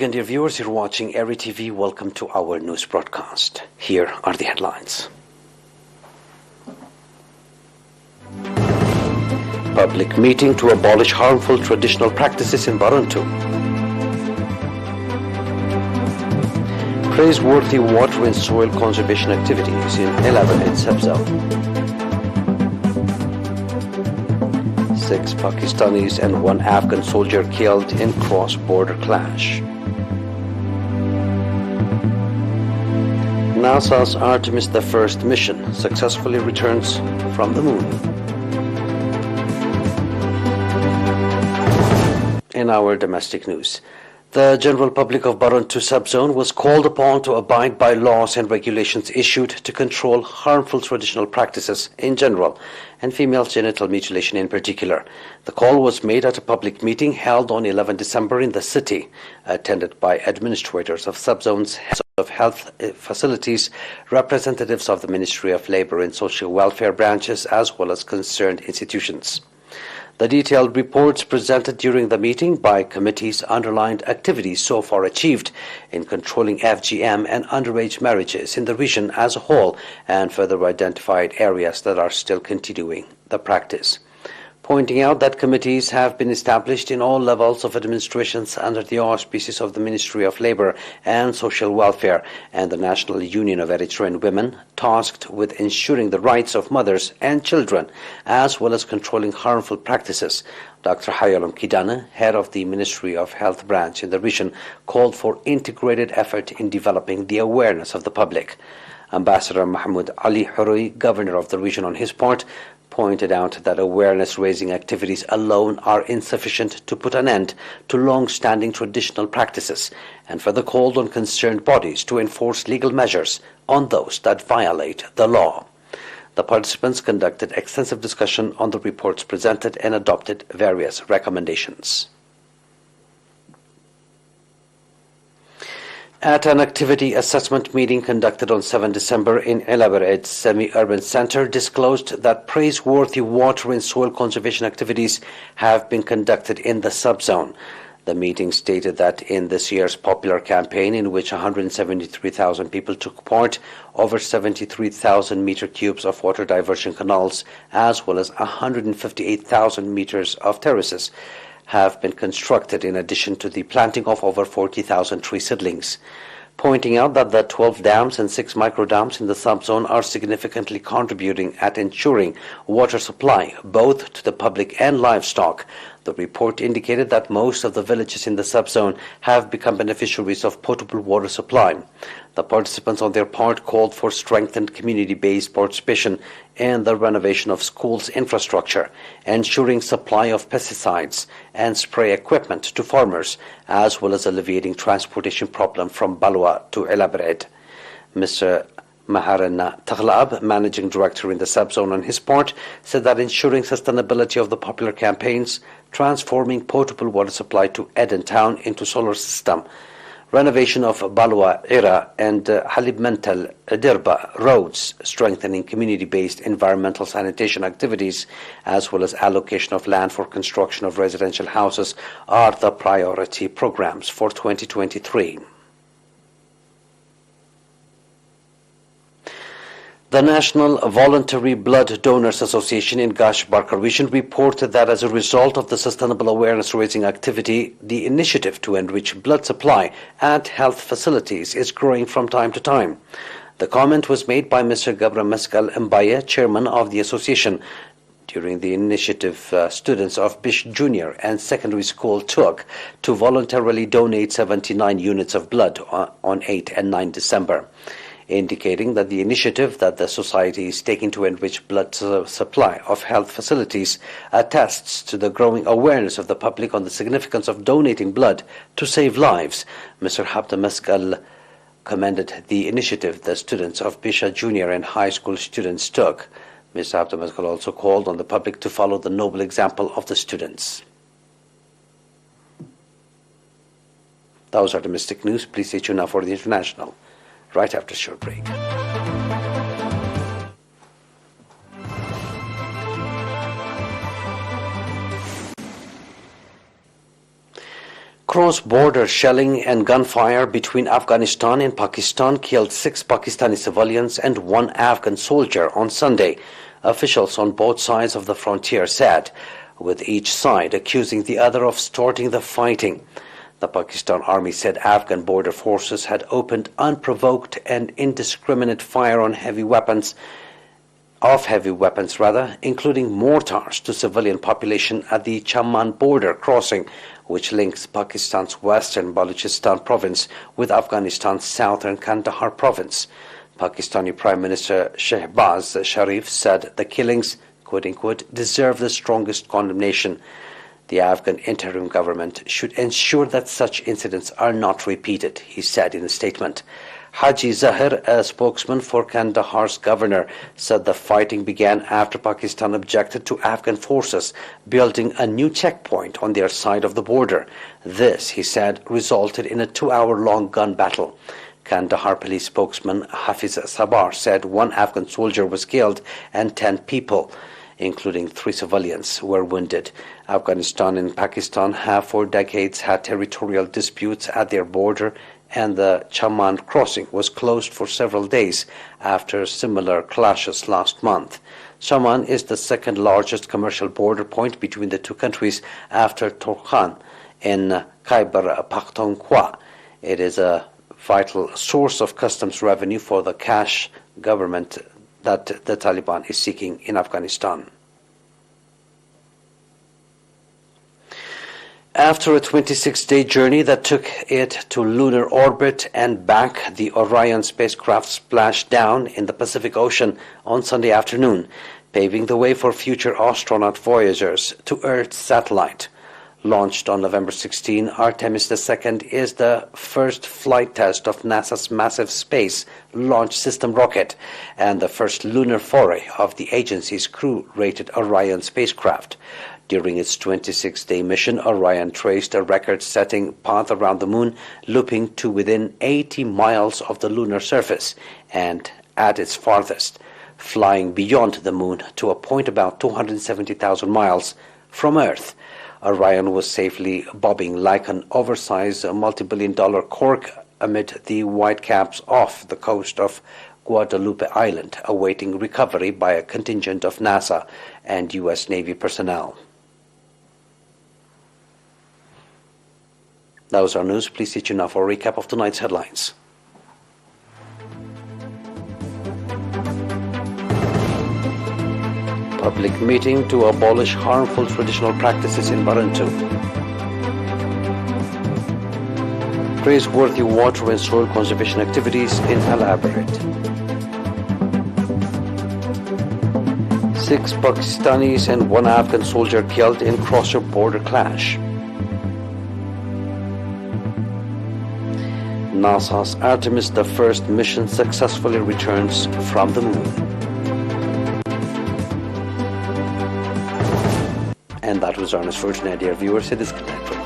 again, dear viewers. You're watching ERi-TV. Welcome to our news broadcast. Here are the headlines. Public meeting to abolish harmful traditional practices in Baruntu. Praiseworthy water and soil conservation activities in Elaborate subzone. 6 Pakistanis and 1 Afghan soldier killed in cross-border clash. NASA's Artemis I mission successfully returns from the moon. In our domestic news, the general public of Baruntu subzone was called upon to abide by laws and regulations issued to control harmful traditional practices in general and female genital mutilation in particular. The call was made at a public meeting held on 11 December in the city, attended by administrators of subzones, heads of health facilities, representatives of the Ministry of Labor and Social Welfare branches, as well as concerned institutions. The detailed reports presented during the meeting by committees underlined activities so far achieved in controlling FGM and underage marriages in the region as a whole, and further identified areas that are still continuing the practice, pointing out that committees have been established in all levels of administrations under the auspices of the Ministry of Labor and Social Welfare and the National Union of Eritrean Women, tasked with ensuring the rights of mothers and children, as well as controlling harmful practices. Dr. Hayalom Kidane, head of the Ministry of Health branch in the region, called for integrated effort in developing the awareness of the public. Ambassador Mahmoud Ali Hurui, governor of the region, on his part, pointed out that awareness-raising activities alone are insufficient to put an end to long-standing traditional practices, and further called on concerned bodies to enforce legal measures on those that violate the law. The participants conducted extensive discussion on the reports presented and adopted various recommendations. At an activity assessment meeting conducted on 7 December in Elaborate Semi-Urban Center, disclosed that praiseworthy water and soil conservation activities have been conducted in the subzone. The meeting stated that in this year's popular campaign, in which 173,000 people took part, over 73,000 meter cubes of water diversion canals, as well as 158,000 meters of terraces, have been constructed, in addition to the planting of over 40,000 tree seedlings, pointing out that the 12 dams and 6 microdams in the subzone are significantly contributing at ensuring water supply both to the public and livestock. The report indicated that most of the villages in the subzone have become beneficiaries of potable water supply. The participants on their part called for strengthened community-based participation in the renovation of schools' infrastructure, ensuring supply of pesticides and spray equipment to farmers, as well as alleviating transportation problem from Balwa to Elaborate. Mr. Maharana Taghlab, managing director in the subzone, on his part, said that ensuring sustainability of the popular campaigns, transforming potable water supply to Eden Town into solar system, renovation of Balwa Era and Halib Mental Dirba roads, strengthening community-based environmental sanitation activities, as well as allocation of land for construction of residential houses are the priority programs for 2023. The National Voluntary Blood Donors Association in Gash Barkar region reported that as a result of the sustainable awareness-raising activity, the initiative to enrich blood supply at health facilities is growing from time to time. The comment was made by Mr. Gabra Mescal Mbaye, chairman of the association, during the initiative students of Bish Junior and Secondary School took to voluntarily donate 79 units of blood on 8 and 9 December. Indicating that the initiative that the society is taking to enrich blood supply of health facilities attests to the growing awareness of the public on the significance of donating blood to save lives. Mr. Habda Mescal commended the initiative the students of Bisha Junior and high school students took. Mr. Habda Mescal also called on the public to follow the noble example of the students. Those are domestic news. Please stay tuned now for the international, right after a short break. Cross-border shelling and gunfire between Afghanistan and Pakistan killed 6 Pakistani civilians and 1 Afghan soldier on Sunday, officials on both sides of the frontier said, with each side accusing the other of starting the fighting. The Pakistan Army said Afghan border forces had opened unprovoked and indiscriminate fire on heavy weapons, including mortars to civilian population at the Chaman border crossing, which links Pakistan's western Balochistan province with Afghanistan's southern Kandahar province. Pakistani Prime Minister Shehbaz Sharif said the killings, quote-unquote, deserve the strongest condemnation. The Afghan interim government should ensure that such incidents are not repeated, he said in a statement. Haji Zahir, a spokesman for Kandahar's governor, said the fighting began after Pakistan objected to Afghan forces building a new checkpoint on their side of the border. This, he said, resulted in a 2-hour-long gun battle. Kandahar police spokesman Hafiz Sabar said 1 Afghan soldier was killed and 10 people, including 3 civilians, were wounded. Afghanistan and Pakistan have for decades had territorial disputes at their border, and the Chaman crossing was closed for several days after similar clashes last month. Chaman is the second largest commercial border point between the two countries after Torkhan in Khyber Pakhtunkhwa. It is a vital source of customs revenue for the cash government that the Taliban is seeking in Afghanistan. After a 26-day journey that took it to lunar orbit and back, the Orion spacecraft splashed down in the Pacific Ocean on Sunday afternoon, paving the way for future astronaut voyagers to Earth's satellite. Launched on November 16, Artemis II is the first flight test of NASA's massive Space Launch System rocket and the first lunar foray of the agency's crew-rated Orion spacecraft. During its 26-day mission, Orion traced a record-setting path around the moon, looping to within 80 miles of the lunar surface, and at its farthest, flying beyond the moon to a point about 270,000 miles from Earth. Orion was safely bobbing like an oversized multi-billion-dollar cork amid the whitecaps off the coast of Guadalupe Island, awaiting recovery by a contingent of NASA and U.S. Navy personnel. That was our news. Please stay tuned now for a recap of tonight's headlines. Public meeting to abolish harmful traditional practices in Baruntu. Praiseworthy water and soil conservation activities in Elaborate. 6 Pakistanis and 1 Afghan soldier killed in cross-border clash. NASA's Artemis I mission successfully returns from the moon. And that was our news for tonight, dear viewers. It is good night.